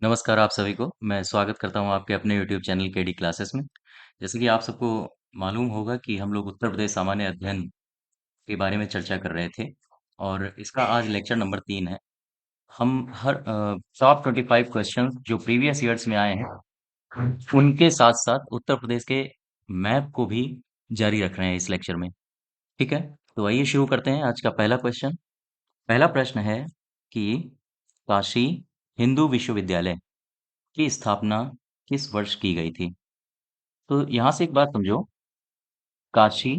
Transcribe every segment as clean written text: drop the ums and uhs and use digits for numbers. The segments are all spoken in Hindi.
नमस्कार आप सभी को। मैं स्वागत करता हूँ आपके अपने यूट्यूब चैनल केडी क्लासेस में। जैसे कि आप सबको मालूम होगा कि हम लोग उत्तर प्रदेश सामान्य अध्ययन के बारे में चर्चा कर रहे थे और इसका आज लेक्चर नंबर 3 है। हम हर टॉप 25 क्वेश्चन जो प्रीवियस ईयर्स में आए हैं उनके साथ साथ उत्तर प्रदेश के मैप को भी जारी रख रहे हैं इस लेक्चर में। ठीक है, तो आइए शुरू करते हैं आज का पहला क्वेश्चन। पहला प्रश्न है कि काशी हिंदू विश्वविद्यालय की स्थापना किस वर्ष की गई थी? तो यहाँ से एक बात समझो, काशी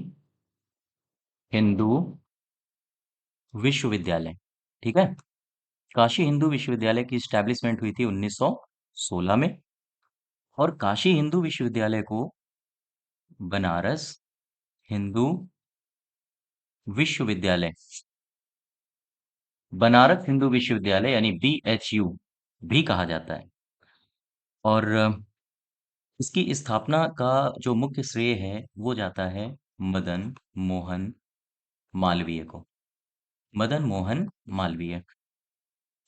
हिंदू विश्वविद्यालय, ठीक है? काशी हिंदू विश्वविद्यालय की स्टैब्लिशमेंट हुई थी 1916 में और काशी हिंदू विश्वविद्यालय को बनारस हिंदू विश्वविद्यालय, बनारस हिंदू विश्वविद्यालय यानी BHU भी कहा जाता है। और इसकी स्थापना का जो मुख्य श्रेय है वो जाता है मदन मोहन मालवीय को। मदन मोहन मालवीय।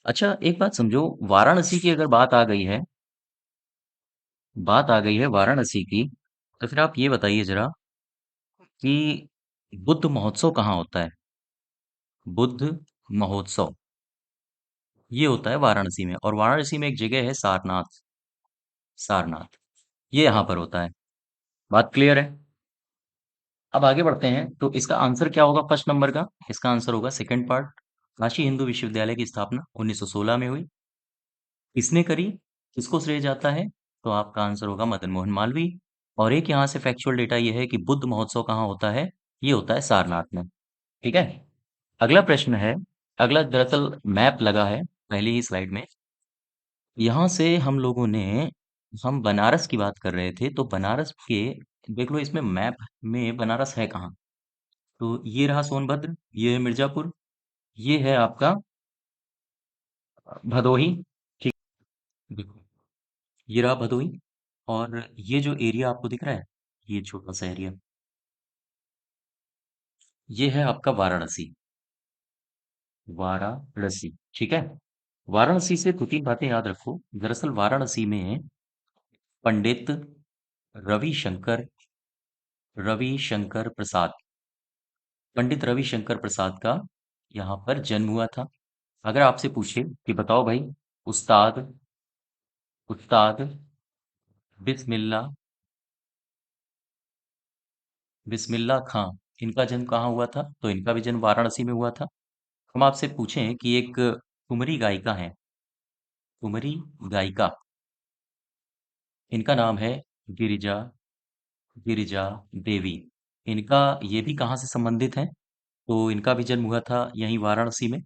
अच्छा, एक बात समझो, वाराणसी की अगर बात आ गई है वाराणसी की, तो फिर आप ये बताइए जरा कि बुद्ध महोत्सव कहाँ होता है? बुद्ध महोत्सव ये होता है वाराणसी में, और वाराणसी में एक जगह है सारनाथ। सारनाथ ये यहाँ पर होता है। बात क्लियर है? अब आगे बढ़ते हैं, तो इसका आंसर क्या होगा फर्स्ट नंबर का? इसका आंसर होगा सेकंड पार्ट। काशी हिंदू विश्वविद्यालय की स्थापना 1916 में हुई। किसने करी? किसको श्रेय जाता है? तो आपका आंसर होगा मदन मोहन मालवीय। और एक यहाँ से फैक्चुअल डेटा ये है कि बुद्ध महोत्सव कहाँ होता है? ये होता है सारनाथ में। ठीक है, अगला प्रश्न है। अगला दरअसल मैप लगा है पहली ही स्लाइड में। यहाँ से हम बनारस की बात कर रहे थे, तो बनारस के देख लो, इसमें मैप में बनारस है कहाँ? तो ये रहा सोनभद्र, ये है मिर्जापुर, ये है आपका भदोही। ठीक, देखो ये रहा भदोही, और ये जो एरिया आपको दिख रहा है, ये छोटा सा एरिया, ये है आपका वाराणसी। वाराणसी, ठीक है। वाराणसी से दो तीन बातें याद रखो। दरअसल वाराणसी में पंडित रविशंकर रविशंकर प्रसाद पंडित रविशंकर प्रसाद का यहाँ पर जन्म हुआ था। अगर आपसे पूछे कि बताओ भाई, उस्ताद उस्ताद बिस्मिल्ला बिस्मिल्ला खां, इनका जन्म कहाँ हुआ था? तो इनका भी जन्म वाराणसी में हुआ था। हम आपसे पूछें कि एक कुमरी गायिका है, कुमरी गायिका, इनका नाम है गिरिजा गिरिजा देवी। इनका ये भी कहाँ से संबंधित है? तो इनका भी जन्म हुआ था यहीं वाराणसी में।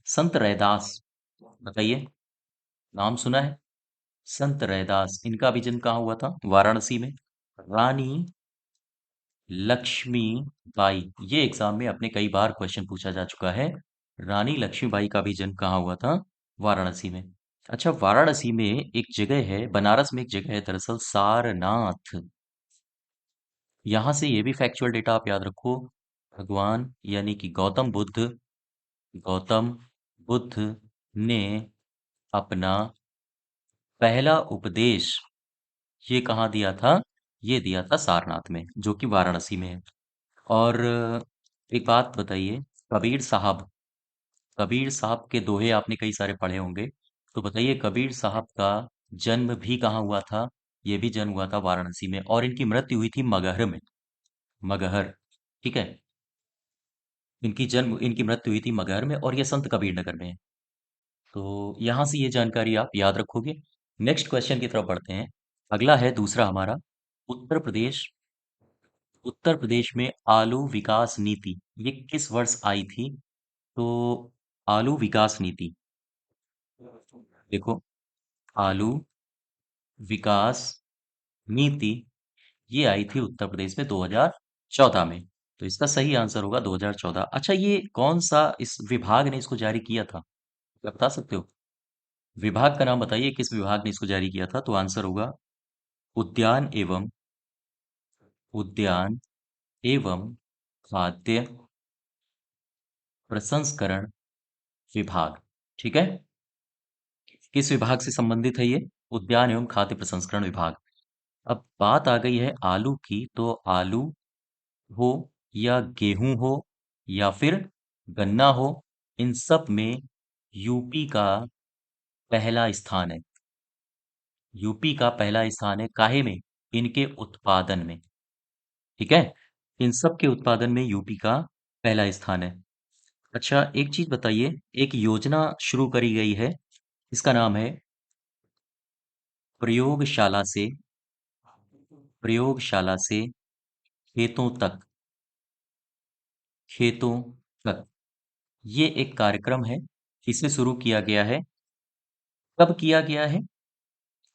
संत रैदास, बताइए, नाम सुना है? संत रैदास, इनका भी जन्म कहाँ हुआ था? वाराणसी में। रानी लक्ष्मी बाई, ये एग्जाम में अपने कई बार क्वेश्चन पूछा जा चुका है। रानी लक्ष्मीबाई का भी जन्म कहाँ हुआ था? वाराणसी में। अच्छा, वाराणसी में एक जगह है, बनारस में एक जगह है दरअसल सारनाथ। यहां से ये भी फैक्चुअल डेटा आप याद रखो। भगवान यानी कि गौतम बुद्ध ने अपना पहला उपदेश ये कहाँ दिया था? ये दिया था सारनाथ में, जो कि वाराणसी में है। और एक बात बताइए, कबीर साहब कबीर साहब के दोहे आपने कई सारे पढ़े होंगे, तो बताइए कबीर साहब का जन्म भी कहाँ हुआ था? ये भी जन्म हुआ था वाराणसी में, और इनकी मृत्यु हुई थी मगहर में। मगहर, ठीक है। इनकी मृत्यु हुई थी मगहर में, और ये संत कबीर नगर में है। तो यहां से ये जानकारी आप याद रखोगे। नेक्स्ट क्वेश्चन की तरफ बढ़ते हैं। अगला है दूसरा हमारा। उत्तर प्रदेश उत्तर प्रदेश में आलू विकास नीति ये किस वर्ष आई थी? तो आलू विकास नीति, देखो, आलू विकास नीति ये आई थी उत्तर प्रदेश में 2014 में। तो इसका सही आंसर होगा 2014। अच्छा, ये कौन सा इस विभाग ने इसको जारी किया था, क्या बता सकते हो? विभाग का नाम बताइए, किस विभाग ने इसको जारी किया था? तो आंसर होगा उद्यान एवं उद्यान एवं खाद्य प्रसंस्करण विभाग। ठीक है, किस विभाग से संबंधित है ये? उद्यान एवं खाद्य प्रसंस्करण विभाग। अब बात आ गई है आलू की, तो आलू हो या गेहूं हो या फिर गन्ना हो, इन सब में यूपी का पहला स्थान है। यूपी का पहला स्थान है काहे में? इनके उत्पादन में। ठीक है, इन सब के उत्पादन में यूपी का पहला स्थान है। अच्छा, एक चीज बताइए, एक योजना शुरू करी गई है, इसका नाम है प्रयोगशाला से प्रयोगशाला से खेतों तक। खेतों तक, ये एक कार्यक्रम है। इसे शुरू किया गया है, कब किया गया है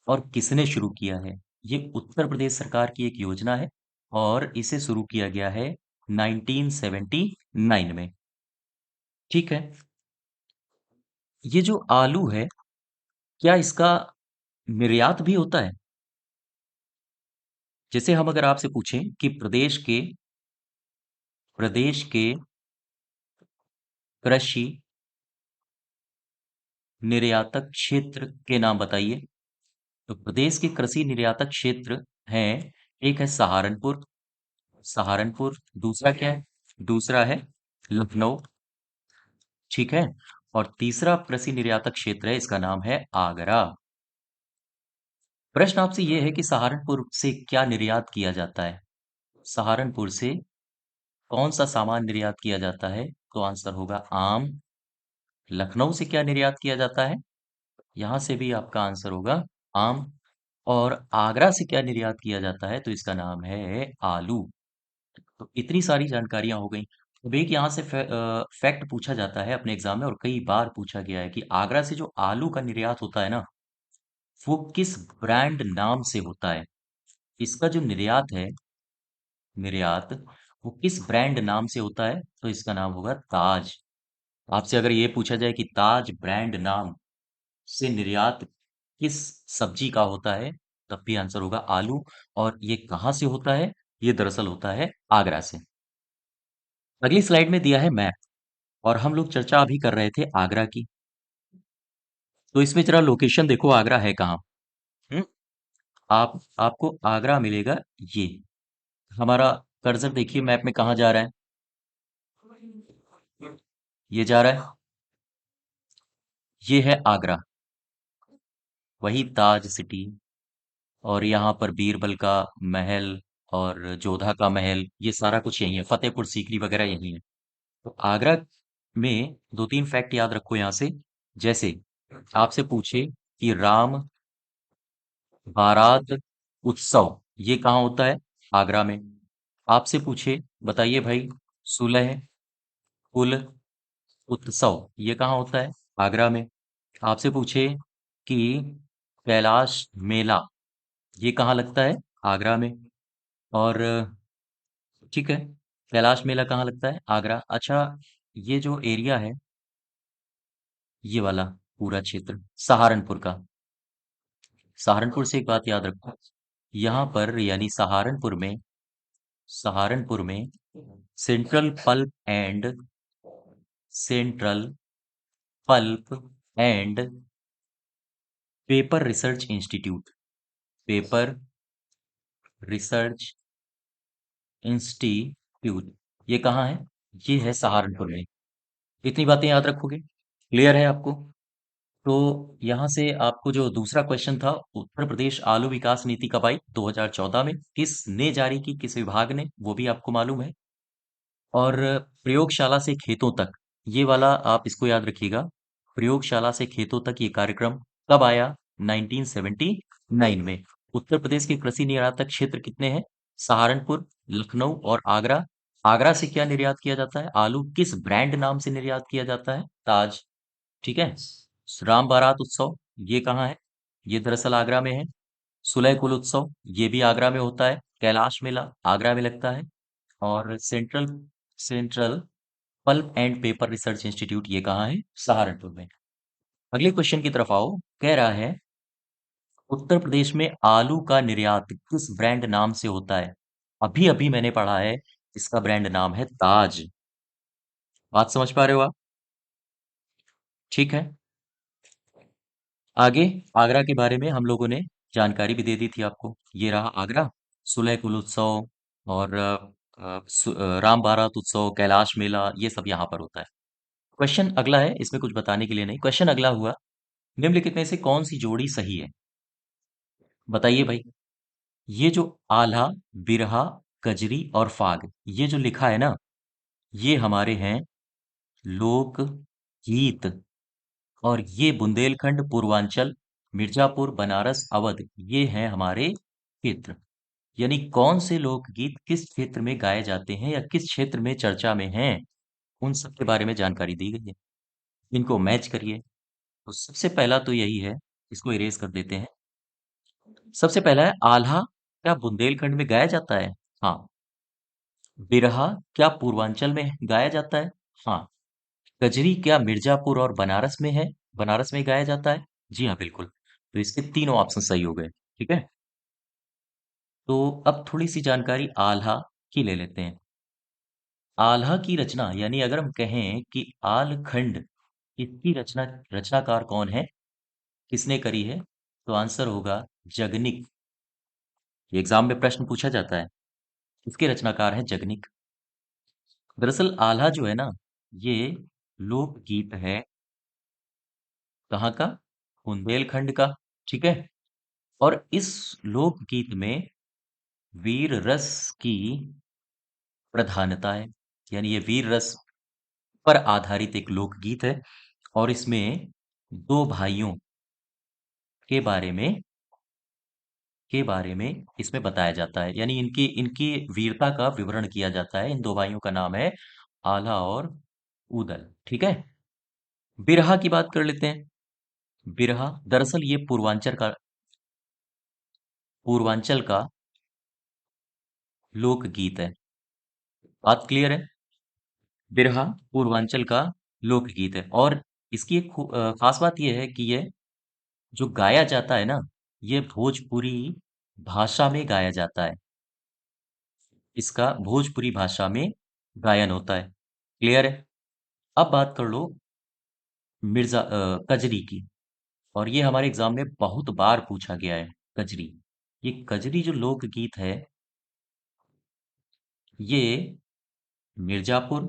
और किसने शुरू किया है? ये उत्तर प्रदेश सरकार की एक योजना है और इसे शुरू किया गया है 1979 में। ठीक है, ये जो आलू है, क्या इसका निर्यात भी होता है? जैसे हम अगर आपसे पूछें कि प्रदेश के कृषि निर्यातक क्षेत्र के नाम बताइए। तो प्रदेश के कृषि निर्यातक क्षेत्र हैं, एक है सहारनपुर। सहारनपुर, दूसरा क्या है? दूसरा है लखनऊ। ठीक है, और तीसरा कृषि निर्यातक क्षेत्र है, इसका नाम है आगरा। प्रश्न आपसे यह है कि सहारनपुर से क्या निर्यात किया जाता है? सहारनपुर से कौन सा सामान निर्यात किया जाता है? तो आंसर होगा आम। लखनऊ से क्या निर्यात किया जाता है? यहां से भी आपका आंसर होगा आम। और आगरा से क्या निर्यात किया जाता है? तो इसका नाम है आलू। तो इतनी सारी जानकारियां हो गई। अब एक यहाँ से फैक्ट पूछा जाता है अपने एग्जाम में, और कई बार पूछा गया है कि आगरा से जो आलू का निर्यात होता है ना, वो किस ब्रांड नाम से होता है? इसका जो निर्यात वो किस ब्रांड नाम से होता है? तो इसका नाम होगा ताज। आपसे अगर ये पूछा जाए कि ताज ब्रांड नाम से निर्यात किस सब्जी का होता है, तब भी आंसर होगा आलू। और ये कहाँ से होता है? ये दरअसल होता है आगरा से। अगली स्लाइड में दिया है मैप, और हम लोग चर्चा अभी कर रहे थे आगरा की। तो इसमें जरा लोकेशन देखो, आगरा है कहाँ। हम्म आपको आगरा मिलेगा। ये हमारा कर्सर देखिए मैप में कहाँ जा रहा है? ये जा रहा है, ये है आगरा, वही ताज सिटी। और यहाँ पर बीरबल का महल और जोधा का महल, ये सारा कुछ यही है, फतेहपुर सीकरी वगैरह यही है। तो आगरा में दो तीन फैक्ट याद रखो यहाँ से। जैसे आपसे पूछे कि राम बारात उत्सव ये कहाँ होता है? आगरा में। आपसे पूछे, बताइए भाई, सुलह कुल उत्सव ये कहाँ होता है? आगरा में। आपसे पूछे कि कैलाश मेला ये कहाँ लगता है? आगरा में। और ठीक है, कैलाश मेला कहाँ लगता है? आगरा। अच्छा, ये जो एरिया है, ये वाला पूरा क्षेत्र सहारनपुर का। सहारनपुर से एक बात याद रखो, यहाँ पर यानी सहारनपुर में central pulp and paper research institute paper research institute ये कहाँ है? ये है सहारनपुर में। इतनी बातें याद रखोगे? क्लियर है आपको? तो यहाँ से आपको जो दूसरा क्वेश्चन था, उत्तर प्रदेश आलू विकास नीति कब आई? 2014 में। किसने जारी की, किस विभाग ने, वो भी आपको मालूम है। और प्रयोगशाला से खेतों तक, ये वाला आप इसको याद रखिएगा। प्रयोगशाला से खेतों तक ये कार्यक्रम कब आया? 1979 में। उत्तर प्रदेश के कृषि निर्यातक क्षेत्र कितने हैं? सहारनपुर, लखनऊ और आगरा। आगरा से क्या निर्यात किया जाता है? आलू। किस ब्रांड नाम से निर्यात किया जाता है? ताज। ठीक है। राम बारात उत्सव ये कहाँ है? ये दरअसल आगरा में है। सुलह कुल उत्सव ये भी आगरा में होता है। कैलाश मेला आगरा में लगता है। और central pulp and paper research institute ये कहाँ है? सहारनपुर में। अगले क्वेश्चन की तरफ आओ। कह रहा है उत्तर प्रदेश में आलू का निर्यात किस ब्रांड नाम से होता है? अभी अभी मैंने पढ़ा है, इसका ब्रांड नाम है ताज। बात समझ पा रहे हो आप? ठीक है। आगे आगरा के बारे में हम लोगों ने जानकारी भी दे दी थी आपको। ये रहा आगरा, सुलह कुल उत्सव और राम बारात उत्सव, कैलाश मेला, ये सब यहाँ पर होता है। क्वेश्चन अगला है, इसमें कुछ बताने के लिए नहीं। क्वेश्चन अगला हुआ, निम्नलिखित में से कौन सी जोड़ी सही है? बताइए भाई। ये जो आल्हा, बिरहा, कजरी और फाग, ये जो लिखा है ना, ये हमारे हैं लोक गीत। और ये बुंदेलखंड, पूर्वांचल, मिर्जापुर, बनारस, अवध, ये हैं हमारे क्षेत्र। यानी कौन से लोकगीत किस क्षेत्र में गाए जाते हैं या किस क्षेत्र में चर्चा में हैं, उन सब के बारे में जानकारी दी गई है। इनको मैच करिए। तो सबसे पहला तो यही है, इसको इरेज कर देते हैं। सबसे पहला है आल्हा, क्या बुंदेलखंड में गाया जाता है? हाँ। बिरहा, क्या पूर्वांचल में गाया जाता है? हाँ। कजरी, क्या मिर्जापुर और बनारस में है, बनारस में गाया जाता है? जी हाँ, बिल्कुल। तो इसके तीनों ऑप्शन सही हो गए। ठीक है। तो अब थोड़ी सी जानकारी आल्हा की ले लेते हैं। आल्हा की रचना, यानी अगर हम कहें कि आलखंड, इसकी रचनाकार कौन है, किसने करी है? तो आंसर होगा जगनिक। ये एग्जाम में प्रश्न पूछा जाता है। इसके रचनाकार है जगनिक। दरअसल आल्हा जो है ना, ये लोकगीत है। कहाँ का? बुंदेलखंड का। ठीक है। और इस लोकगीत में वीर रस की प्रधानता है। यानी ये वीर रस पर आधारित एक लोकगीत है। और इसमें दो भाइयों के बारे में इसमें बताया जाता है। यानी इनकी इनकी वीरता का विवरण किया जाता है। इन दो भाइयों का नाम है आल्हा और उदल। ठीक है। बिरहा की बात कर लेते हैं। बिरहा दरअसल ये पूर्वांचल का लोकगीत है। बात क्लियर है? बिरहा पूर्वांचल का लोकगीत है। और इसकी एक खास बात यह है कि ये जो गाया जाता है ना, ये भोजपुरी भाषा में गाया जाता है। इसका भोजपुरी भाषा में गायन होता है। क्लियर है? अब बात कर लो कजरी की। और ये हमारे एग्जाम में बहुत बार पूछा गया है। कजरी, ये कजरी जो लोकगीत है, ये मिर्जापुर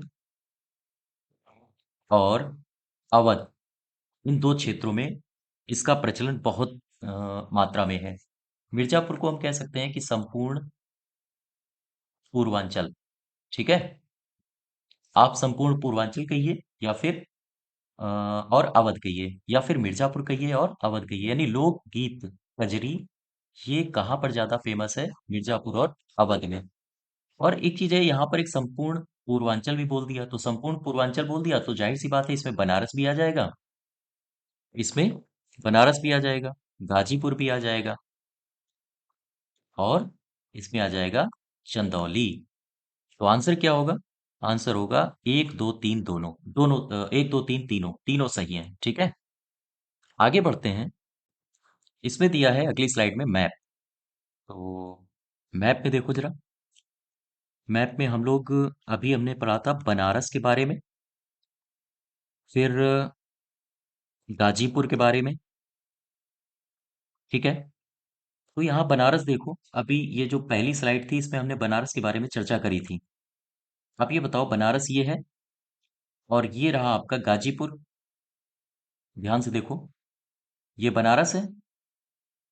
और अवध, इन दो क्षेत्रों में इसका प्रचलन बहुत मात्रा में है। मिर्जापुर को हम कह सकते हैं कि संपूर्ण पूर्वांचल। ठीक है। आप संपूर्ण पूर्वांचल कहिए या फिर और अवध कहिए, या फिर मिर्जापुर कहिए और अवध कहिए। यानी लोकगीत कजरी, ये कहाँ पर ज्यादा फेमस है? मिर्जापुर और अवध में। और एक चीज है, यहाँ पर एक संपूर्ण पूर्वांचल भी बोल दिया, तो संपूर्ण पूर्वांचल बोल दिया तो जाहिर सी बात है इसमें बनारस भी आ जाएगा। इसमें बनारस भी आ जाएगा, गाजीपुर भी आ जाएगा, और इसमें आ जाएगा चंदौली। तो आंसर क्या होगा? आंसर होगा एक दो तीन, दोनों दोनों एक दो तीन, तीनों तीनों सही है। ठीक है। आगे बढ़ते हैं। इसमें दिया है अगली स्लाइड में मैप। तो मैप में देखो जरा। मैप में हम लोग अभी हमने पढ़ा था बनारस के बारे में, फिर गाजीपुर के बारे में। ठीक है। तो यहाँ बनारस देखो, अभी ये जो पहली स्लाइड थी इसमें हमने बनारस के बारे में चर्चा करी थी। अब ये बताओ, बनारस ये है और ये रहा आपका गाजीपुर। ध्यान से देखो, ये बनारस है।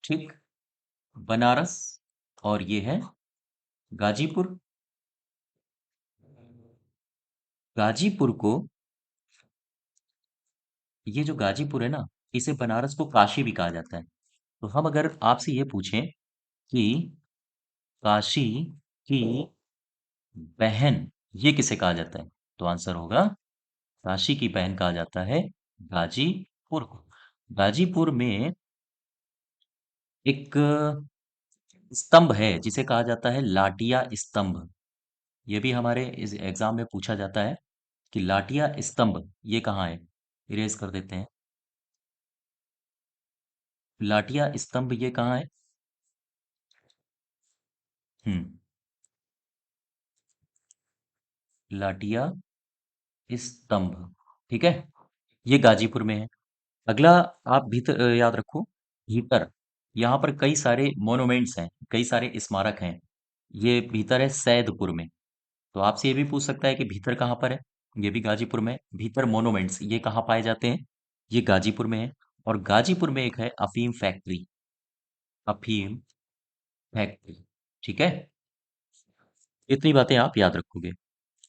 ठीक। बनारस, और ये है गाजीपुर। गाजीपुर को, ये जो गाजीपुर है ना, इसे बनारस को काशी भी कहा जाता है। तो हम अगर आपसे ये पूछें कि काशी की बहन, ये किसे कहा जाता है, तो आंसर होगा काशी की बहन कहा जाता है गाजीपुर को। गाजीपुर में एक स्तंभ है जिसे कहा जाता है लाटिया स्तंभ। ये भी हमारे इस एग्जाम में पूछा जाता है कि लाटिया स्तंभ ये कहाँ है। इरेज कर देते हैं। लाटिया स्तंभ ये कहाँ है? हम्म। लाटिया स्तंभ, ठीक है, ये गाजीपुर में है। अगला, आप भीतर याद रखो, भीतर यहाँ पर कई सारे मोनूमेंट्स हैं, कई सारे स्मारक हैं। ये भीतर है सैदपुर में। तो आपसे ये भी पूछ सकता है कि भीतर कहाँ पर है। ये भी गाजीपुर में है। भीतर मोनूमेंट्स ये कहाँ पाए जाते हैं, ये गाजीपुर में है। और गाजीपुर में एक है अफीम फैक्ट्री, अफीम फैक्ट्री। ठीक है, इतनी बातें आप याद रखोगे।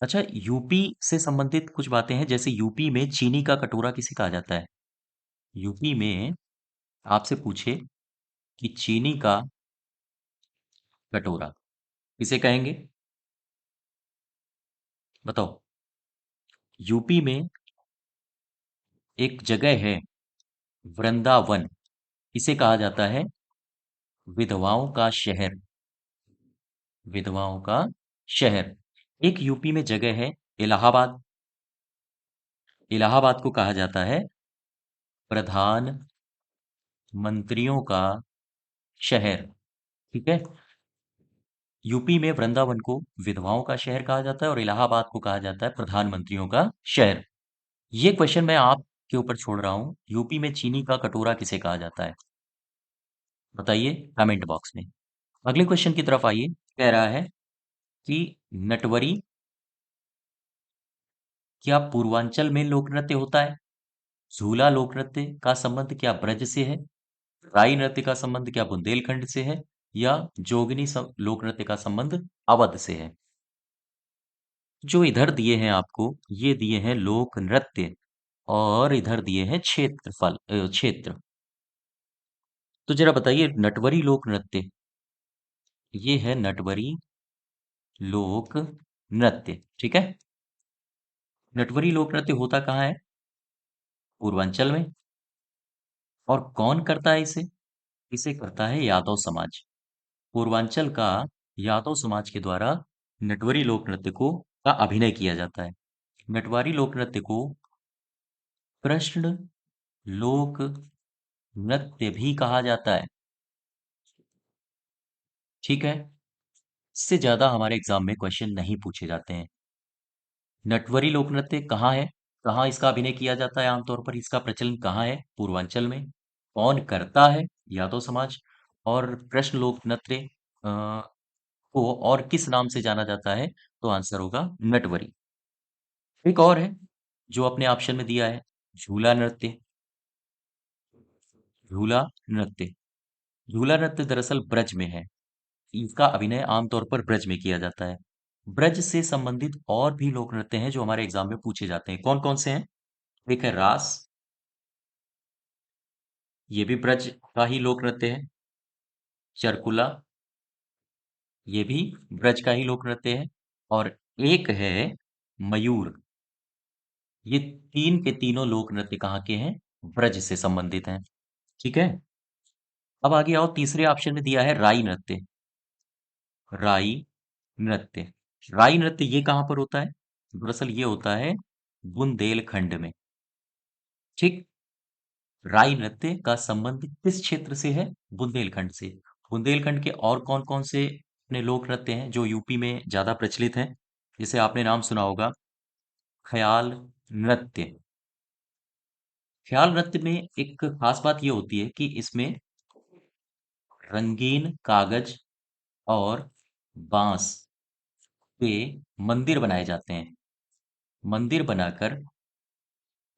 अच्छा, यूपी से संबंधित कुछ बातें हैं, जैसे यूपी में चीनी का कटोरा किसे कहा जाता है। यूपी में आपसे पूछे कि चीनी का कटोरा किसे कहेंगे, बताओ। यूपी में एक जगह है, वृंदावन, इसे कहा जाता है विधवाओं का शहर, विधवाओं का शहर। एक यूपी में जगह है इलाहाबाद, इलाहाबाद को कहा जाता है प्रधान मंत्रियों का शहर। ठीक है, यूपी में वृंदावन को विधवाओं का शहर कहा जाता है और इलाहाबाद को कहा जाता है प्रधानमंत्रियों का शहर। ये क्वेश्चन मैं आपके ऊपर छोड़ रहा हूं, यूपी में चीनी का कटोरा किसे कहा जाता है, बताइए कमेंट बॉक्स में। अगले क्वेश्चन की तरफ आइए। कह रहा है कि नटवरी क्या पूर्वांचल में लोक नृत्य होता है। झूला लोक नृत्य का संबंध क्या ब्रज से है, राई नृत्य का संबंध क्या बुंदेलखंड से है, या जोगनी लोक नृत्य का संबंध अवध से है। जो इधर दिए हैं आपको, ये दिए हैं लोक नृत्य, और इधर दिए हैं क्षेत्रफल, क्षेत्र। तो जरा बताइए, नटवरी लोक नृत्य, ये है नटवरी लोक नृत्य। ठीक है, नटवरी लोक नृत्य होता कहाँ है, पूर्वांचल में। और कौन करता है इसे, इसे करता है यादव समाज। पूर्वांचल का यादव समाज के द्वारा नटवरी लोक नृत्य को का अभिनय किया जाता है। नटवारी लोक नृत्य को कृष्ण लोक नृत्य भी कहा जाता है। ठीक है, इससे ज्यादा हमारे एग्जाम में क्वेश्चन नहीं पूछे जाते हैं। नटवरी लोक नृत्य कहाँ है, कहाँ इसका अभिनय किया जाता है, आमतौर पर इसका प्रचलन कहाँ है, पूर्वांचल में। कौन करता है, यादव समाज। और कृष्ण लोक नृत्य को और किस नाम से जाना जाता है, तो आंसर होगा नटवरी। एक और है जो अपने ऑप्शन में दिया है, झूला नृत्य। झूला नृत्य, झूला नृत्य दरअसल ब्रज में है। इसका अभिनय आमतौर पर ब्रज में किया जाता है। ब्रज से संबंधित और भी लोक नृत्य हैं जो हमारे एग्जाम में पूछे जाते हैं। कौन कौन से हैं, एक है रास, ये भी ब्रज का ही लोक नृत्य है। चरकुला, ये भी ब्रज का ही लोक नृत्य है। और एक है मयूर। ये तीन के तीनों लोक नृत्य कहाँ के हैं, ब्रज से संबंधित हैं। ठीक है, अब आगे आओ, तीसरे ऑप्शन में दिया है राई नृत्य। राई नृत्य, राई नृत्य ये कहाँ पर होता है, दरअसल ये होता है बुंदेलखंड में। ठीक, राई नृत्य का संबंध किस क्षेत्र से है, बुंदेलखंड से। बुंदेलखंड के और कौन कौन से अपने लोक नृत्य हैं जो यूपी में ज्यादा प्रचलित हैं, जिसे आपने नाम सुना होगा, ख्याल नृत्य। ख्याल नृत्य में एक खास बात ये होती है कि इसमें रंगीन कागज और बांस के मंदिर बनाए जाते हैं। मंदिर बनाकर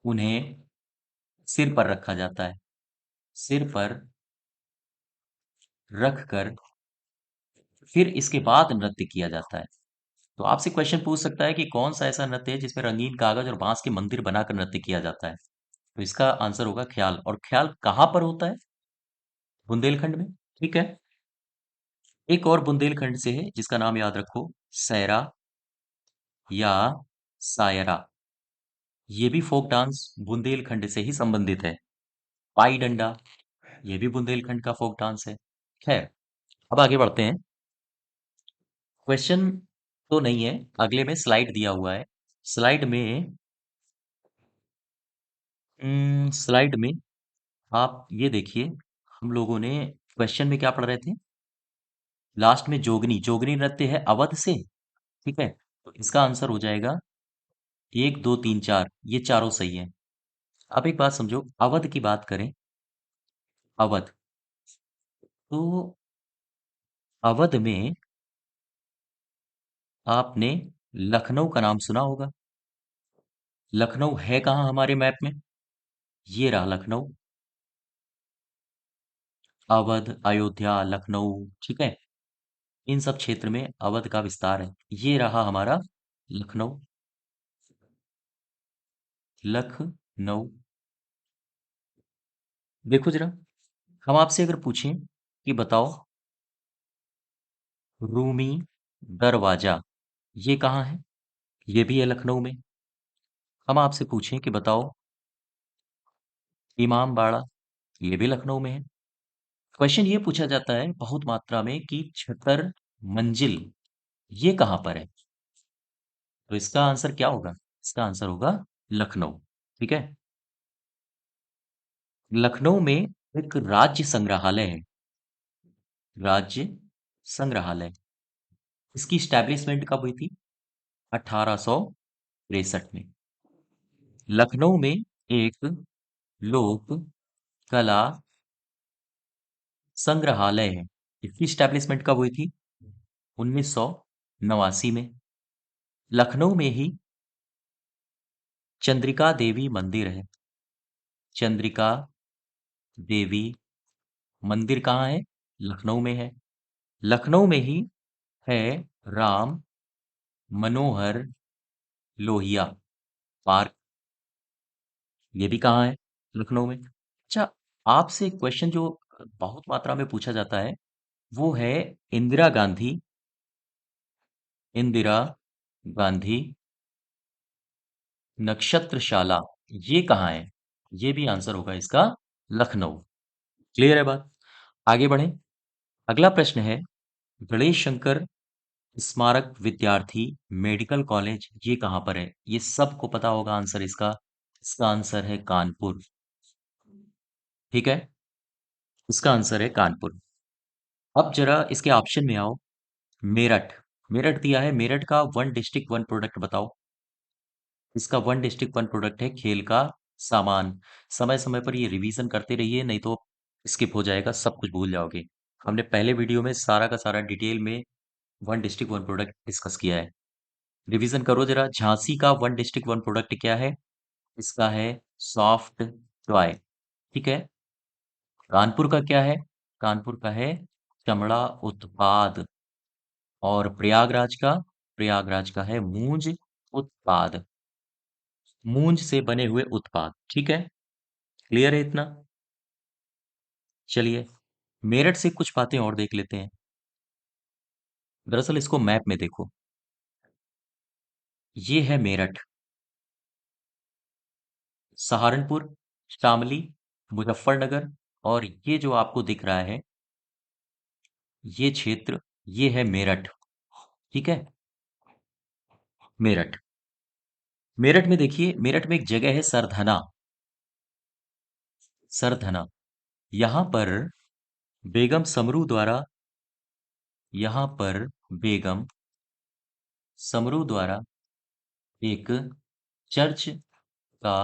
उन्हें सिर पर रखा जाता है। सिर पर रख कर फिर इसके बाद नृत्य किया जाता है। तो आपसे क्वेश्चन पूछ सकता है कि कौन सा ऐसा नृत्य है जिसमें रंगीन कागज और बांस के मंदिर बनाकर नृत्य किया जाता है। तो इसका आंसर होगा ख्याल। और ख्याल कहाँ पर होता है, बुंदेलखंड में। ठीक है, एक और बुंदेलखंड से है जिसका नाम याद रखो, सैरा या सायरा। ये भी फोक डांस बुंदेलखंड से ही संबंधित है। पाई डंडा, ये भी बुंदेलखंड का फोक डांस है। खैर, अब आगे बढ़ते हैं। क्वेश्चन तो नहीं है, अगले में स्लाइड दिया हुआ है। स्लाइड में स्लाइड में आप ये देखिए, हम लोगों ने क्वेश्चन में क्या पढ़ रहे थे, लास्ट में जोगनी, जोगनी नृत्य है अवध से। ठीक है, तो इसका आंसर हो जाएगा 1 2 3 4, ये चारों सही है। अब एक बात समझो, अवध की बात करें, अवध, तो अवध में आपने लखनऊ का नाम सुना होगा। लखनऊ है कहाँ हमारे मैप में? ये रहा लखनऊ। अवध, अयोध्या, लखनऊ, ठीक है, इन सब क्षेत्र में अवध का विस्तार है। ये रहा हमारा लखनऊ। लखनऊ, देखो जरा, हम आपसे अगर पूछें कि बताओ रूमी दरवाजा, ये कहाँ है? ये भी है लखनऊ में। हम आपसे पूछें कि बताओ इमाम बाड़ा, ये भी लखनऊ में है। क्वेश्चन ये पूछा जाता है बहुत मात्रा में कि छतर मंजिल, ये कहाँ पर है? तो इसका आंसर क्या होगा? इसका आंसर होगा लखनऊ। ठीक है, लखनऊ में एक राज्य संग्रहालय है। राज्य संग्रहालय, इसकी स्टैब्लिशमेंट कब हुई थी? 1863 में। लखनऊ में एक लोक कला संग्रहालय है। इसकी स्टैब्लिशमेंट कब हुई थी? 1989 में। लखनऊ में ही चंद्रिका देवी मंदिर है। चंद्रिका देवी मंदिर कहाँ है? लखनऊ में है। लखनऊ में ही है राम मनोहर लोहिया पार्क, ये भी कहाँ है? लखनऊ में। अच्छा, आपसे क्वेश्चन जो बहुत मात्रा में पूछा जाता है वो है इंदिरा गांधी, इंदिरा गांधी नक्षत्रशाला, ये कहाँ है? ये भी आंसर होगा इसका लखनऊ। क्लियर है बात? आगे बढ़े। अगला प्रश्न है, गणेश शंकर स्मारक विद्यार्थी मेडिकल कॉलेज, ये कहाँ पर है? ये सबको पता होगा आंसर इसका। इसका आंसर है कानपुर। ठीक है, इसका आंसर है कानपुर। अब जरा इसके ऑप्शन में आओ। मेरठ, मेरठ दिया है, मेरठ का वन डिस्ट्रिक्ट वन प्रोडक्ट बताओ। इसका वन डिस्ट्रिक्ट वन प्रोडक्ट है खेल का सामान। समय समय पर ये रिवीजन करते रहिए, नहीं तो स्किप हो जाएगा, सब कुछ भूल जाओगे। हमने पहले वीडियो में सारा का सारा डिटेल में one district one product discuss किया है। रिवीजन करो जरा, झांसी का वन डिस्ट्रिक्ट वन प्रोडक्ट क्या है? इसका है सॉफ्ट टॉय। ठीक है, कानपुर का क्या है? कानपुर का है चमड़ा उत्पाद। और प्रयागराज का है मूंज उत्पाद। मूंज से बने हुए उत्पाद। ठीक है, क्लियर है इतना? चलिए, मेरठ से कुछ बातें और देख लेते हैं। दरअसल इसको मैप में देखो, ये है मेरठ, सहारनपुर, शामली, मुजफ्फरनगर, और ये जो आपको दिख रहा है ये क्षेत्र, ये है मेरठ। ठीक है, मेरठ। मेरठ में देखिए, मेरठ में एक जगह है सरधना। सरधना, यहां पर बेगम समरू द्वारा, यहां पर बेगम समरू द्वारा एक चर्च का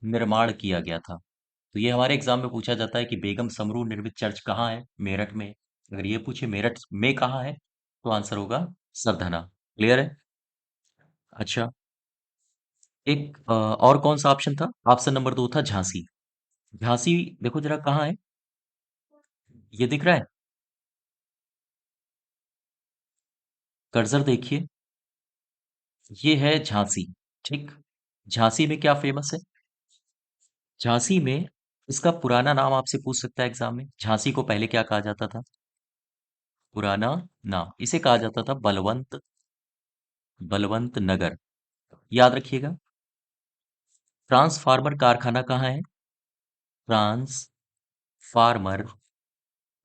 निर्माण किया गया था। तो ये हमारे एग्जाम में पूछा जाता है कि बेगम समरू निर्मित चर्च कहाँ है? मेरठ में। अगर ये पूछे मेरठ में कहाँ है, तो आंसर होगा सरधना। क्लियर है? अच्छा, एक और कौन सा ऑप्शन था? ऑप्शन नंबर 2 था झांसी। झांसी देखो जरा कहाँ है, ये दिख रहा है, कर्सर देखिए, ये है झांसी। ठीक, झांसी में क्या फेमस है? झांसी में, इसका पुराना नाम आपसे पूछ सकता है एग्जाम में, झांसी को पहले क्या कहा जाता था? पुराना नाम इसे कहा जाता था बलवंत, बलवंत नगर। याद रखिएगा। ट्रांसफार्मर कारखाना कहाँ है? ट्रांसफार्मर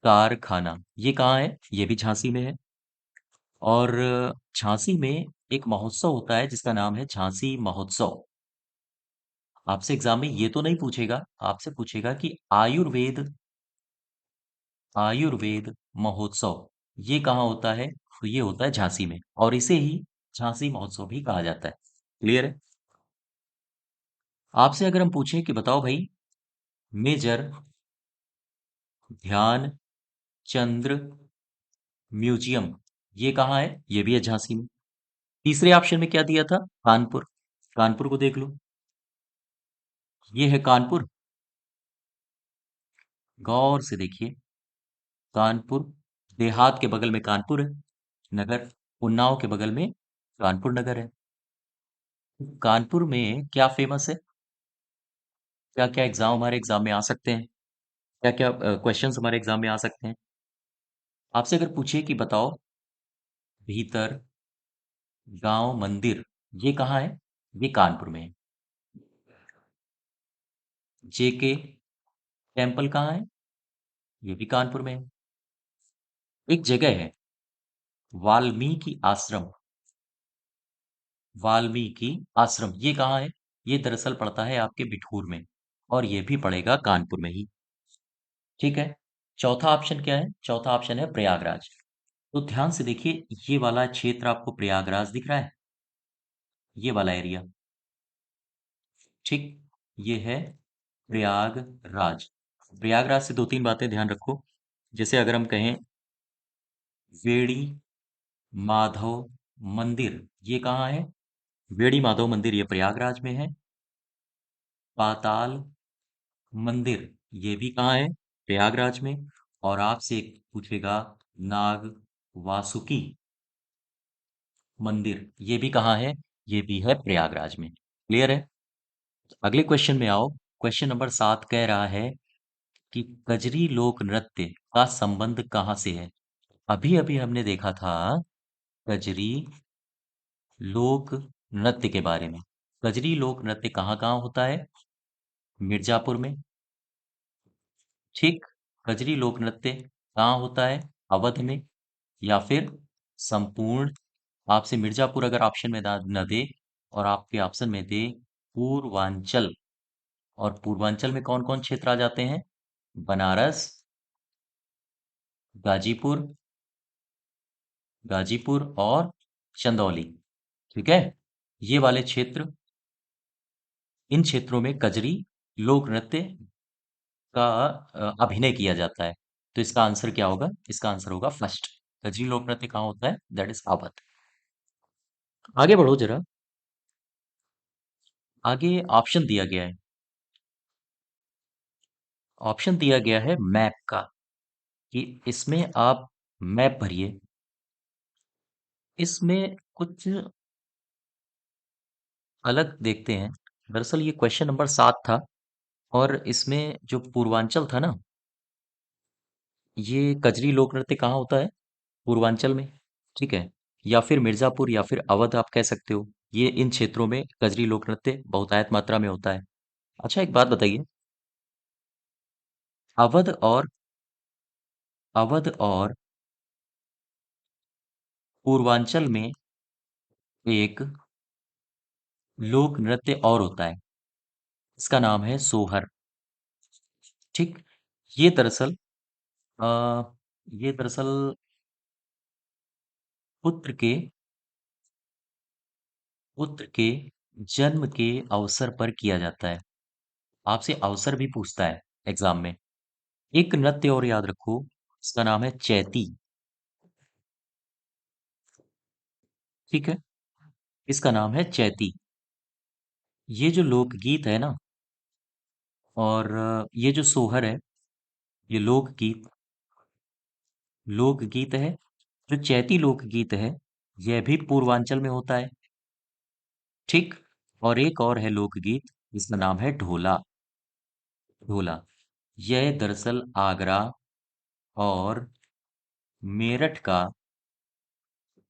कारखाना, ये कहाँ है? ये भी झांसी में है। और झांसी में एक महोत्सव होता है जिसका नाम है झांसी महोत्सव। आपसे एग्जाम में ये तो नहीं पूछेगा, आपसे पूछेगा कि आयुर्वेद, आयुर्वेद महोत्सव ये कहाँ होता है? तो ये होता है झांसी में, और इसे ही झांसी महोत्सव भी कहा जाता है। क्लियर है? आपसे अगर हम पूछें कि बताओ भाई, मेजर ध्यान चंद्र म्यूजियम ये कहाँ है? ये भी है झांसी में। तीसरे ऑप्शन में क्या दिया था? कानपुर। कानपुर को देख लो, ये है कानपुर। गौर से देखिए, कानपुर देहात के बगल में कानपुर है नगर, उन्नाव के बगल में कानपुर नगर है। कानपुर में क्या फेमस है? क्या क्या एग्जाम हमारे एग्जाम में आ सकते हैं? क्या क्या क्वेश्चंस हमारे एग्जाम में आ सकते हैं? आपसे अगर पूछे कि बताओ, भीतर गांव मंदिर ये कहाँ है? ये कानपुर में है। जेके टेम्पल कहाँ है? ये भी कानपुर में है। एक जगह है वाल्मीकि आश्रम, वाल्मीकि आश्रम ये कहाँ है? ये दरअसल पड़ता है आपके बिठूर में, और ये भी पड़ेगा कानपुर में ही। ठीक है। चौथा ऑप्शन क्या है? चौथा ऑप्शन है प्रयागराज। तो ध्यान से देखिए, ये वाला क्षेत्र आपको प्रयागराज दिख रहा है, ये वाला एरिया। ठीक, ये है प्रयागराज। प्रयागराज से दो तीन बातें ध्यान रखो। जैसे अगर हम कहें वेड़ी माधव मंदिर, ये कहाँ है? वेड़ी माधव मंदिर ये प्रयागराज में है। पाताल मंदिर ये भी कहाँ है? प्रयागराज में। और आपसे एक पूछेगा, नाग वासुकी मंदिर ये भी कहाँ है? ये भी है प्रयागराज में। क्लियर है? अगले क्वेश्चन में आओ। क्वेश्चन नंबर 7 कह रहा है कि कजरी लोक नृत्य का संबंध कहाँ से है? अभी अभी हमने देखा था कजरी लोक नृत्य के बारे में। कजरी लोक नृत्य कहाँ कहाँ होता है? मिर्जापुर में। ठीक। कजरी लोक नृत्य कहाँ होता है? अवध में। या फिर संपूर्ण, आपसे मिर्जापुर अगर ऑप्शन में न दे, और आपके ऑप्शन में दे पूर्वांचल, और पूर्वांचल में कौन कौन क्षेत्र आ जाते हैं? बनारस, गाजीपुर, गाजीपुर और चंदौली। ठीक है। ये वाले क्षेत्र, इन क्षेत्रों में कजरी लोक नृत्य का अभिनय किया जाता है। तो इसका आंसर क्या होगा? इसका आंसर होगा फर्स्ट। कजरी लोक नृत्य कहाँ होता है? That is Awadh. आगे बढ़ो जरा। आगे ऑप्शन दिया गया है, ऑप्शन दिया गया है मैप का, कि इसमें आप मैप भरिए। इसमें कुछ अलग देखते हैं। दरअसल ये क्वेश्चन नंबर 7 था, और इसमें जो पूर्वांचल था ना, ये कजरी लोक नृत्य कहाँ होता है? पूर्वांचल में। ठीक है। या फिर मिर्जापुर या फिर अवध आप कह सकते हो। ये इन क्षेत्रों में कजरी लोक नृत्य बहुतायत मात्रा में होता है। अच्छा, एक बात बताइए, अवध और अवध और पूर्वांचल में एक लोक नृत्य और होता है, इसका नाम है सोहर। ठीक। ये दरअसल अ, ये दरअसल पुत्र के पुत्र के जन्म के अवसर पर किया जाता है। आपसे अवसर भी पूछता है एग्जाम में। एक नृत्य और याद रखो, इसका नाम है चैती। ठीक है, इसका नाम है चैती। ये जो लोकगीत है ना, और ये जो सोहर है, ये लोकगीत है। जो चैती लोकगीत है, यह भी पूर्वांचल में होता है। ठीक। और एक और है लोकगीत, इसका नाम है ढोला। ढोला, यह दरअसल आगरा और मेरठ का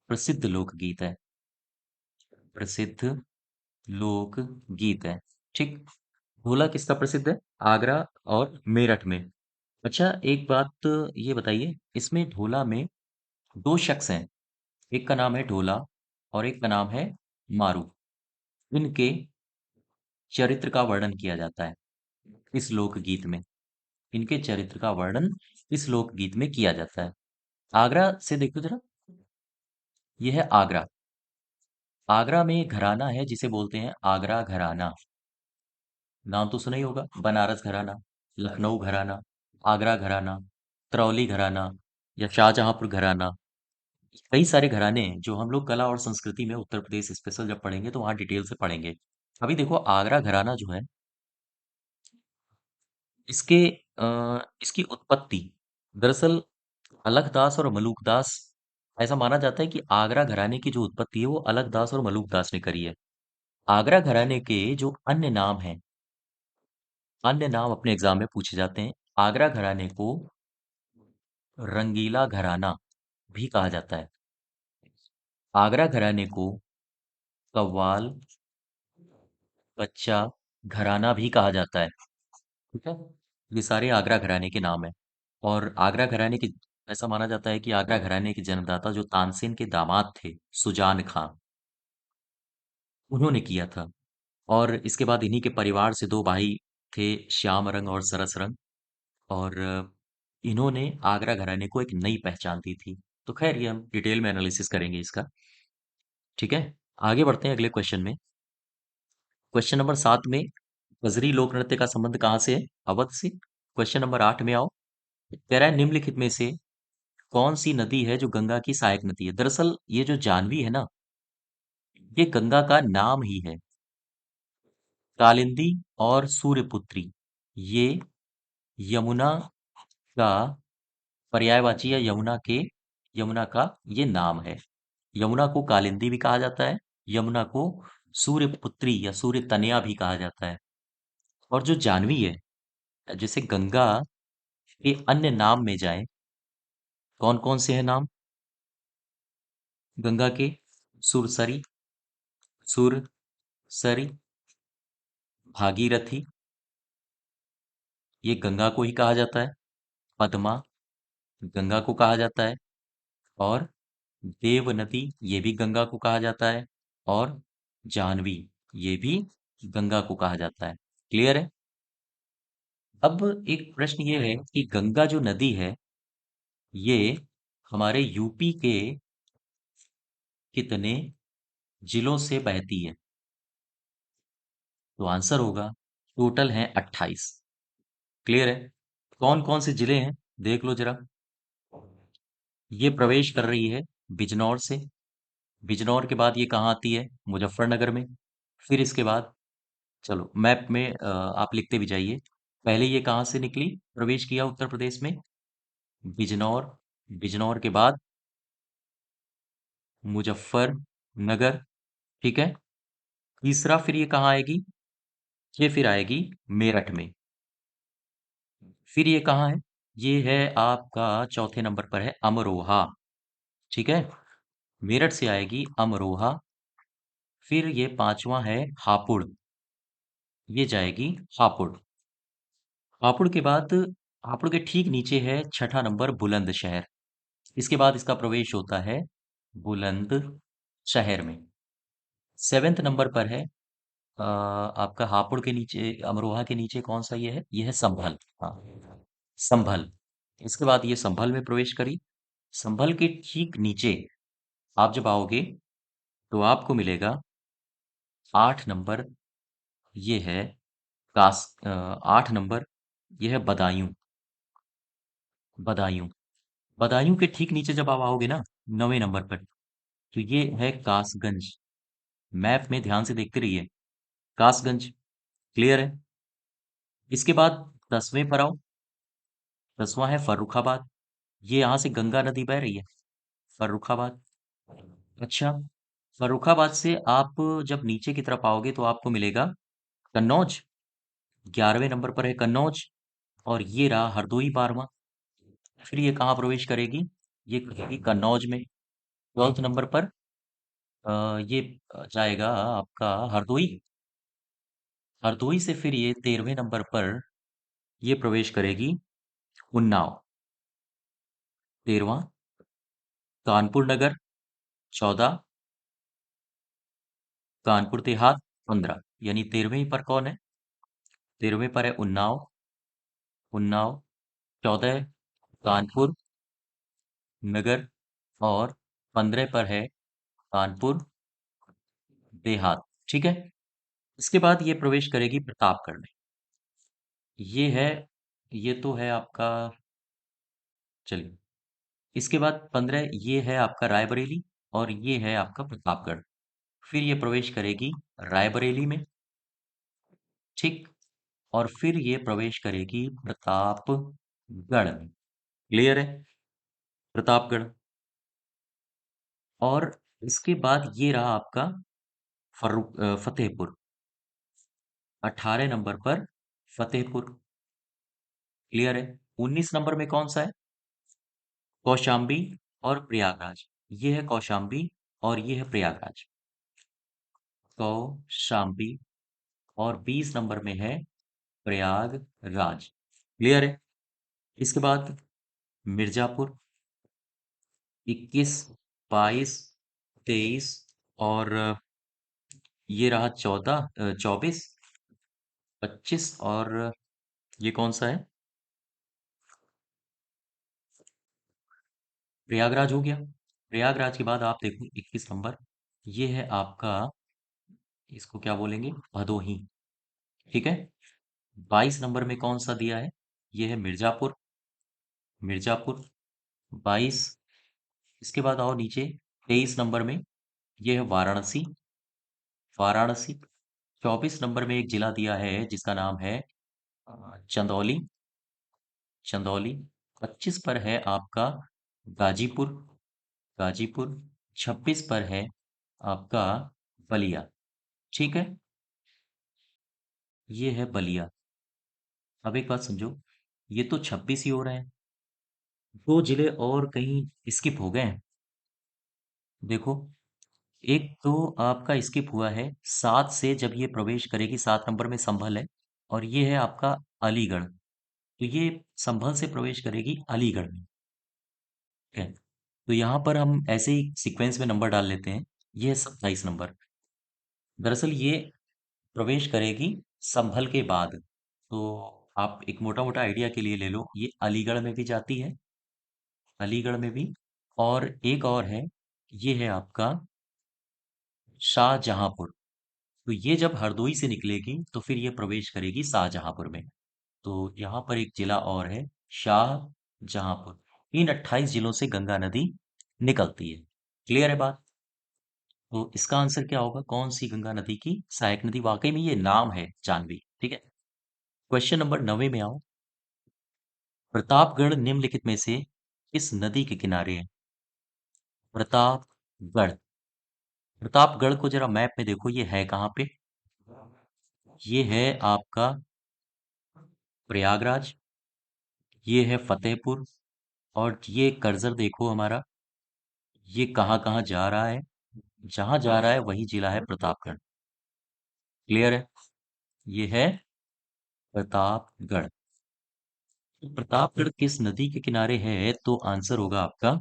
प्रसिद्ध लोकगीत है। प्रसिद्ध लोकगीत है। ठीक। ढोला किसका प्रसिद्ध है? आगरा और मेरठ में। अच्छा, एक बात ये बताइए, इसमें ढोला में दो शख्स हैं, एक का नाम है ढोला और एक का नाम है मारू। इनके चरित्र का वर्णन किया जाता है इस लोकगीत में। इनके चरित्र का वर्णन इस लोकगीत में किया जाता है। आगरा से देखो जरा, यह है आगरा। आगरा में एक घराना है जिसे बोलते हैं आगरा घराना। नाम तो सुना ही होगा, बनारस घराना, लखनऊ घराना, आगरा घराना, करौली घराना या शाहजहांपुर घराना। कई सारे घराने हैं जो हम लोग कला और संस्कृति में उत्तर प्रदेश स्पेशल जब पढ़ेंगे तो वहाँ डिटेल से पढ़ेंगे। अभी देखो आगरा घराना जो है, इसके इसकी उत्पत्ति दरअसल अलकदास और मलूकदास, ऐसा माना जाता है कि आगरा घराने की जो उत्पत्ति है वो अलकदास और मलूकदास ने करी है। आगरा घराने के जो अन्य नाम हैं, अन्य नाम अपने एग्जाम में पूछे जाते हैं। आगरा घराने को रंगीला घराना भी कहा जाता है। आगरा घराने को कव्वाल कच्चा घराना भी कहा जाता है। ठीक है, ये सारे आगरा घराने के नाम हैं। और आगरा घराने की, ऐसा माना जाता है कि आगरा घराने के जन्मदाता जो तानसेन के दामाद थे, सुजान खां, उन्होंने किया था। और इसके बाद इन्हीं के परिवार से दो भाई थे, श्याम रंग और सरस रंग। और इन्होंने आगरा घराने को एक नई पहचान दी थी। तो खैर ये हम डिटेल में एनालिसिस करेंगे इसका। ठीक है, आगे बढ़ते हैं अगले क्वेश्चन में। क्वेश्चन नंबर 7 में कजरी लोक नृत्य का संबंध कहाँ से है? अवध से। क्वेश्चन नंबर 8 में आओ, कह रहा है निम्नलिखित में से कौन सी नदी है जो गंगा की सहायक नदी है? दरअसल ये जो जानवी है ना, ये गंगा का नाम ही है। कालिंदी और सूर्यपुत्री, ये यमुना का पर्यायवाची या यमुना का ये नाम है। यमुना को कालिंदी भी कहा जाता है, यमुना को सूर्यपुत्री या सूर्य तनया भी कहा जाता है। और जो जानवी है, जैसे गंगा के अन्य नाम में जाए, कौन कौन से हैं नाम गंगा के? सुरसरी, सुरसरी, भागीरथी, ये गंगा को ही कहा जाता है। पद्मा, गंगा को कहा जाता है। और देवनदी, ये भी गंगा को कहा जाता है। और जाह्नवी, ये भी गंगा को कहा जाता है। क्लियर है? अब एक प्रश्न ये है कि गंगा जो नदी है, ये हमारे यूपी के कितने जिलों से बहती है? तो आंसर होगा, टोटल है 28। क्लियर है? कौन कौन से जिले हैं देख लो जरा। ये प्रवेश कर रही है बिजनौर से। बिजनौर के बाद ये कहाँ आती है? मुजफ्फरनगर में। फिर इसके बाद, चलो मैप में आप लिखते भी जाइए। पहले ये कहाँ से निकली, प्रवेश किया उत्तर प्रदेश में? बिजनौर। बिजनौर के बाद मुजफ्फरनगर। ठीक है, तीसरा फिर ये कहाँ आएगी? ये फिर आएगी मेरठ में। फिर ये कहाँ है? ये है आपका चौथे नंबर पर है अमरोहा। ठीक है, मेरठ से आएगी अमरोहा। फिर ये पांचवा है हापुड़, ये जाएगी हापुड़। हापुड़ के बाद, हापुड़ के ठीक नीचे है छठा नंबर बुलंदशहर। इसके बाद इसका प्रवेश होता है बुलंद शहर में। सेवेंथ नंबर पर है आपका हापुड़ के नीचे, अमरोहा के नीचे कौन सा ये है संभल। हाँ, संभल। इसके बाद ये संभल में प्रवेश करी। संभल के ठीक नीचे आप जब आओगे तो आपको मिलेगा 8 नंबर, ये है 8 नंबर, ये है बदायूं। बदायूं, बदायूं के ठीक नीचे जब आप आओगे ना 9वें नंबर पर, तो ये है कासगंज। मैप में ध्यान से देखते रहिए, कासगंज। क्लियर है? इसके बाद 10वें पर आओ। 10वां है फर्रुखाबाद। ये यहाँ से गंगा नदी बह रही है, फर्रुखाबाद। अच्छा, फर्रुखाबाद से आप जब नीचे की तरफ आओगे तो आपको मिलेगा कन्नौज। 11वें नंबर पर है कन्नौज। और ये रहा हरदोई 12वां। फिर ये कहाँ प्रवेश करेगी? ये करेगी कन्नौज में। 12th नंबर पर ये जाएगा आपका हरदोई। हरदोई से फिर ये 13वें नंबर पर ये प्रवेश करेगी उन्नाव। 13वां कानपुर नगर। 14 कानपुर देहात। 15, यानी 13वें पर कौन है? 13वें पर है उन्नाव। उन्नाव। 14 कानपुर नगर। और 15 पर है कानपुर देहात। ठीक है, इसके बाद ये प्रवेश करेगी प्रतापगढ़ में। ये है, ये तो है आपका, चलिए, इसके बाद 15 ये है आपका रायबरेली, और ये है आपका प्रतापगढ़। फिर ये प्रवेश करेगी रायबरेली में, ठीक, और फिर ये प्रवेश करेगी प्रतापगढ़ में। क्लियर है? प्रतापगढ़। और इसके बाद ये रहा आपका फतेहपुर, 18 नंबर पर फतेहपुर। क्लियर है? 19 नंबर में कौन सा है? कौशाम्बी और प्रयागराज। ये है कौशाम्बी और ये है प्रयागराज। कौशाम्बी। और 20 नंबर में है प्रयागराज। क्लियर है? इसके बाद मिर्जापुर, 21, 22, 23, और ये रहा 14, 24, 25, और ये कौन सा है? प्रयागराज हो गया। प्रयागराज के बाद आप देखो 21 नंबर, ये है आपका, इसको क्या बोलेंगे, भदोही। ठीक है। 22 नंबर में कौन सा दिया है? ये है मिर्जापुर। मिर्जापुर 22। इसके बाद आओ नीचे, 23 नंबर में ये है वाराणसी। वाराणसी। 24 नंबर में एक जिला दिया है जिसका नाम है चंदौली। चंदौली। 25 पर है आपका गाजीपुर। गाजीपुर। 26 पर है आपका बलिया। ठीक है। ये है बलिया। अब एक बात समझो, ये तो 26 ही हो रहे हैं, दो जिले और कहीं स्किप हो गए हैं। देखो, एक तो आपका स्किप हुआ है 7 से, जब ये प्रवेश करेगी 7 नंबर में संभल है, और ये है आपका अलीगढ़। तो ये संभल से प्रवेश करेगी अलीगढ़ में। ठीक है। तो यहाँ पर हम ऐसे ही सीक्वेंस में नंबर डाल लेते हैं। ये है 27 नंबर। दरअसल ये प्रवेश करेगी संभल के बाद। तो आप एक मोटा मोटा आइडिया के लिए ले लो, ये अलीगढ़ में भी जाती है, अलीगढ़ में भी। और एक और है, ये है आपका शाहजहांपुर। तो ये जब हरदोई से निकलेगी तो फिर ये प्रवेश करेगी शाहजहांपुर में। तो यहाँ पर एक जिला और है, शाहजहांपुर। इन 28 जिलों से गंगा नदी निकलती है। क्लियर है बात? तो इसका आंसर क्या होगा, कौन सी गंगा नदी की सहायक नदी? वाकई में ये नाम है जानवी। ठीक है। क्वेश्चन नंबर 9 में आओ। प्रतापगढ़ निम्नलिखित में से किस नदी के किनारे है? प्रतापगढ़। प्रतापगढ़ को जरा मैप में देखो, ये है कहाँ पे? ये है आपका प्रयागराज, ये है फतेहपुर, और ये कर्सर देखो हमारा, ये कहाँ कहाँ जा रहा है? जहां जा रहा है वही जिला है प्रतापगढ़। क्लियर है? ये है प्रतापगढ़। तो प्रतापगढ़ किस नदी के किनारे है? तो आंसर होगा आपका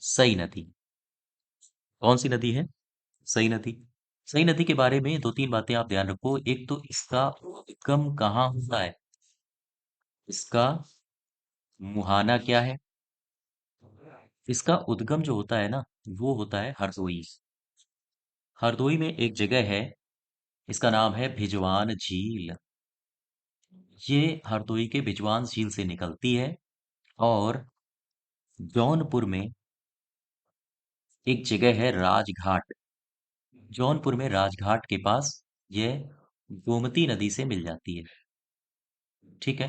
सई नदी। कौन सी नदी है? सई नदी। सई नदी के बारे में दो तीन बातें आप ध्यान रखो। एक तो इसका उद्गम कहाँ होता है, इसका मुहाना क्या है? इसका उद्गम जो होता है ना, वो होता है हरदोई। हरदोई में एक जगह है, इसका नाम है भिजवान झील। ये हरदोई के भिजवान झील से निकलती है, और जौनपुर में एक जगह है राजघाट। जौनपुर में राजघाट के पास ये गोमती नदी से मिल जाती है। ठीक है।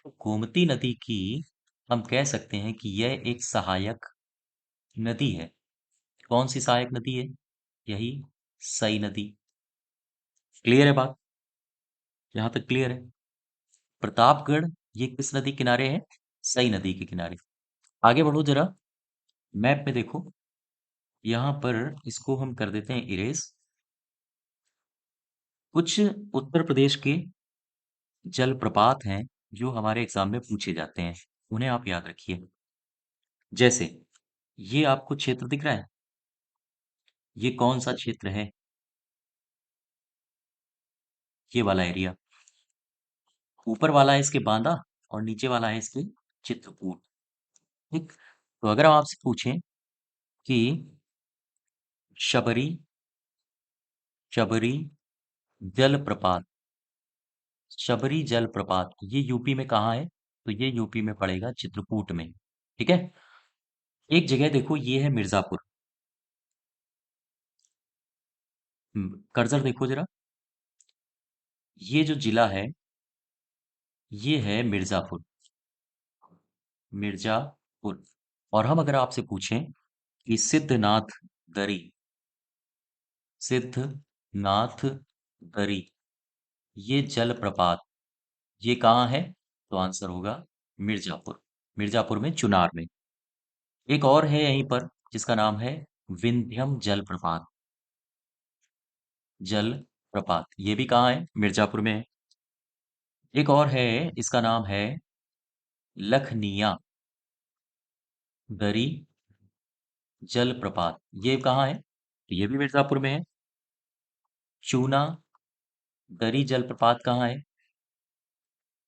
तो गोमती नदी की हम कह सकते हैं कि यह एक सहायक नदी है। कौन सी सहायक नदी है? यही सई नदी। क्लियर है बात? यहाँ तक क्लियर है? प्रतापगढ़ ये किस नदी किनारे है? सई नदी के किनारे। आगे बढ़ो जरा, मैप में देखो, यहाँ पर इसको हम कर देते हैं इरेज। कुछ उत्तर प्रदेश के जलप्रपात हैं जो हमारे एग्जाम में पूछे जाते हैं, उन्हें आप याद रखिए। जैसे, ये आपको क्षेत्र दिख रहा है, ये कौन सा क्षेत्र है? ये वाला एरिया। ऊपर वाला है इसके बांदा, और नीचे वाला है इसके चित्रकूट। ठीक। तो अगर हम आपसे पूछें कि शबरी, शबरी जलप्रपात शबरी जलप्रपात ये यूपी में कहाँ है? तो ये यूपी में पड़ेगा चित्रकूट में। ठीक है। एक जगह देखो, ये है मिर्जापुर। कर्सर देखो जरा। ये जो जिला है, ये है मिर्जापुर। मिर्जापुर। और हम अगर आपसे पूछें कि सिद्धनाथ दरी, सिद्धनाथ दरी ये जलप्रपात ये कहाँ है? तो आंसर होगा मिर्जापुर। मिर्जापुर में, चुनार में। एक और है यहीं पर जिसका नाम है विंध्यम जलप्रपात। जलप्रपात ये भी कहाँ है? मिर्जापुर में है। एक और है, इसका नाम है लखनिया दरी जलप्रपात। ये कहाँ है? तो ये भी मिर्जापुर में है। चूना दरी जलप्रपात कहाँ है?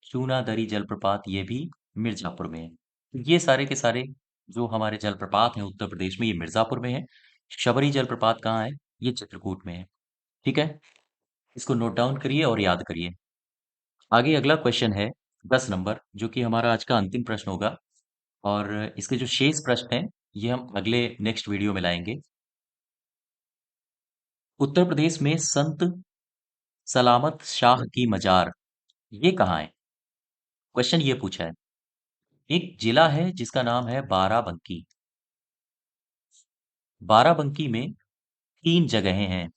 चूना दरी जलप्रपात ये भी मिर्जापुर में है। ये सारे के सारे जो हमारे जलप्रपात हैं उत्तर प्रदेश में, ये मिर्जापुर में है। शबरी जलप्रपात कहाँ है? ये चित्रकूट में है। ठीक है। इसको नोट डाउन करिए और याद करिए। आगे अगला क्वेश्चन है 10 नंबर, जो कि हमारा आज का अंतिम प्रश्न होगा। और इसके जो शेष प्रश्न हैं ये हम अगले नेक्स्ट वीडियो में लाएंगे। उत्तर प्रदेश में संत सलामत शाह की मजार ये कहाँ है? क्वेश्चन ये पूछा है। एक जिला है जिसका नाम है बाराबंकी। बाराबंकी में 3 जगहें हैं।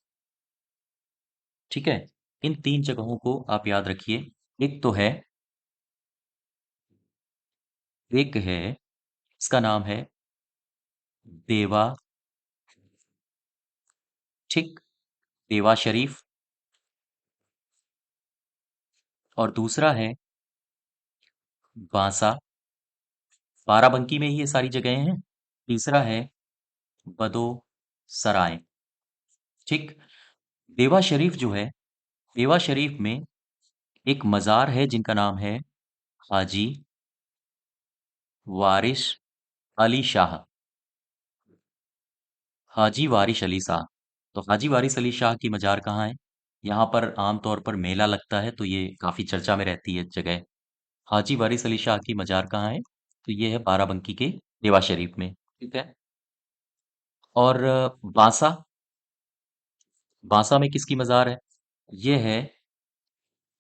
ठीक है। इन 3 जगहों को आप याद रखिए। एक तो है, एक है, इसका नाम है देवा, ठीक, देवा शरीफ। और दूसरा है बांसा। बाराबंकी में ही ये सारी जगहें हैं। तीसरा है बदो सराय। ठीक। देवा शरीफ जो है, देवा शरीफ में एक मजार है जिनका नाम है हाजी वारिस अली शाह। हाजी वारिस अली शाह। तो हाजी वारिस अली शाह की मजार कहाँ है? यहाँ पर आमतौर पर मेला लगता है, तो ये काफी चर्चा में रहती है जगह। हाजी वारिस अली शाह की मजार कहाँ है? तो ये है बाराबंकी के देवा शरीफ में। ठीक है। और बांसा, बांसा में किसकी मजार है? ये है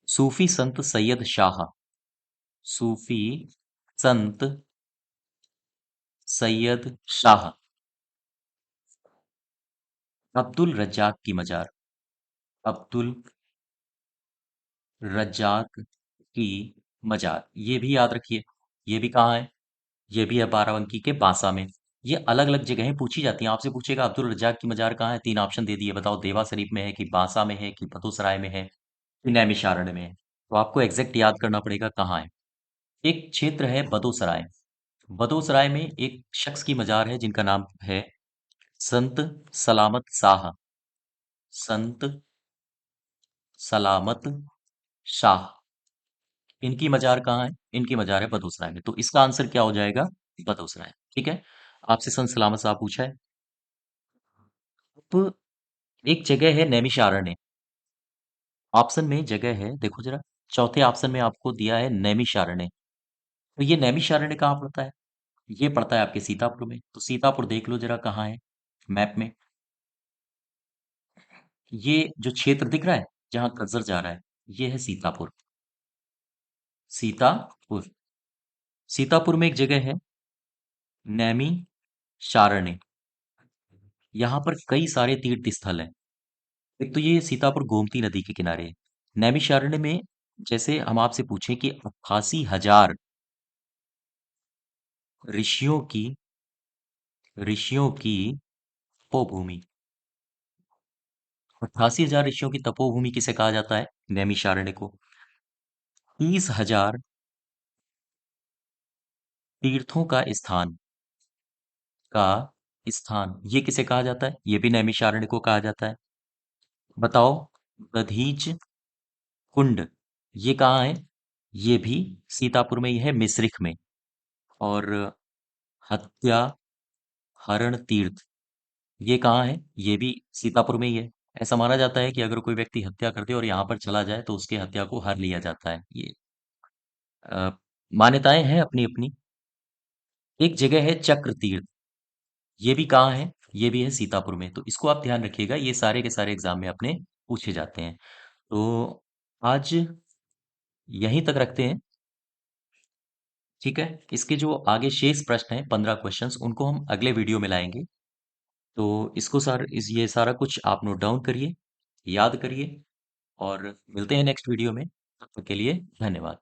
सूफी संत सैयद शाह। सूफी संत सैयद शाह अब्दुल रज्जाक की मजार। अब्दुल रज्जाक की मजार ये भी याद रखिए। ये भी कहाँ है? ये भी है बाराबंकी के बांसा में। ये अलग अलग जगहें पूछी जाती हैं। आपसे पूछेगा अब्दुल रज्जाक की मजार कहाँ है, 3 ऑप्शन दे दिए, बताओ देवा शरीफ में है कि बांसा में है कि बदूसराय में है कि नैमिषारण्य में है। तो आपको एग्जैक्ट याद करना पड़ेगा कहाँ है। एक क्षेत्र है बदूसराय। बदूसराय में एक शख्स की मजार है जिनका नाम है संत सलामत शाह। संत सलामत शाह। इनकी मजार कहाँ है? इनकी मजार है बदूसराय में। तो इसका आंसर क्या हो जाएगा? बदूसराय। ठीक है। आपसे संत सलामत शाह पूछा है। अब एक जगह है नैमिषारण्य। ऑप्शन में जगह है, देखो जरा। चौथे ऑप्शन में आपको दिया है नैमिषारण्य। तो ये नैमिषारण्य कहाँ पड़ता है? ये पड़ता है आपके सीतापुर में। तो सीतापुर देख लो जरा कहाँ है मैप में। ये जो क्षेत्र दिख रहा है जहां कर्सर जा रहा है, ये है सीतापुर। सीतापुर। सीतापुर में एक जगह है नैमी शारण्य। यहाँ पर कई सारे तीर्थ स्थल हैं। एक तो ये सीतापुर गोमती नदी के किनारे है। नैमिषारण्य में, जैसे हम आपसे पूछें कि 88,000 ऋषियों की, ऋषियों की तपोभूमि, 88,000 ऋषियों की तपोभूमि किसे कहा जाता है? नैमिषारण्य को। 30,000 तीर्थों का स्थान, का स्थान ये किसे कहा जाता है? ये भी नैमिषारण्य को कहा जाता है। बताओ। दधीच कुंड ये कहाँ है? ये भी सीतापुर में ही है, मिश्रिख में। और हत्या हरण तीर्थ ये कहाँ है? ये भी सीतापुर में ही है। ऐसा माना जाता है कि अगर कोई व्यक्ति हत्या कर दे और यहाँ पर चला जाए तो उसकी हत्या को हर लिया जाता है। ये अ, मान्यताएं हैं अपनी अपनी। एक जगह है चक्र तीर्थ, ये भी कहाँ है? ये भी है सीतापुर में। तो इसको आप ध्यान रखिएगा, ये सारे के सारे एग्जाम में अपने पूछे जाते हैं। तो आज यहीं तक रखते हैं, ठीक है? इसके जो आगे शेष प्रश्न हैं, 15 क्वेश्चंस, उनको हम अगले वीडियो में लाएंगे। तो ये सारा कुछ आप नोट डाउन करिए, याद करिए, और मिलते हैं नेक्स्ट वीडियो में। तब तक के लिए धन्यवाद।